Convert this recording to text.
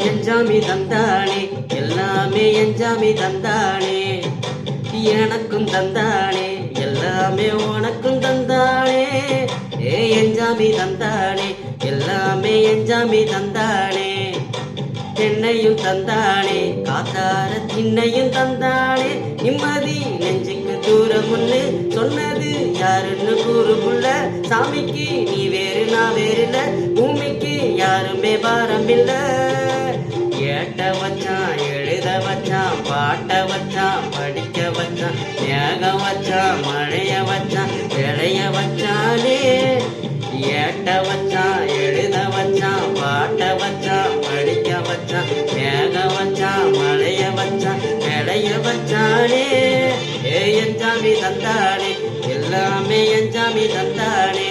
எஞ்சாமி தந்தானே எல்லாமே எஞ்சாமி தந்தானே எனக்கும் தந்தானே எல்லாமே உனக்கும் தந்தானே எஞ்சாமி தந்தானே எல்லாமே எஞ்சாமி தந்தானே என்னையும் தந்தானே காத்தார திண்ணையும் தந்தானே நிம்மதி நெஞ்சுக்கு தூரம் ஒண்ணு சொன்னது யாருன்னு கூறுமுள்ள சாமிக்கு நீ வேறு நான் வேறு இல்ல பூமிக்கு யாருமே பாரம் இல்ல ஏட்ட வச்சான் எழுத வச்சான் பாட்ட வச்சான் படிக்க வச்சான் மேகம் வச்சான் மழைய வச்சான் விளைய வச்சானே ஏட்ட வச்சான் எழுத வச்சான் பாட்ட வச்சான் படிக்க வச்சான் மேக வச்சான் மழைய வச்சான் விளைய வச்சானே எஞ்சாமி தந்தானே எல்லாமே எஞ்சாமி தந்தானே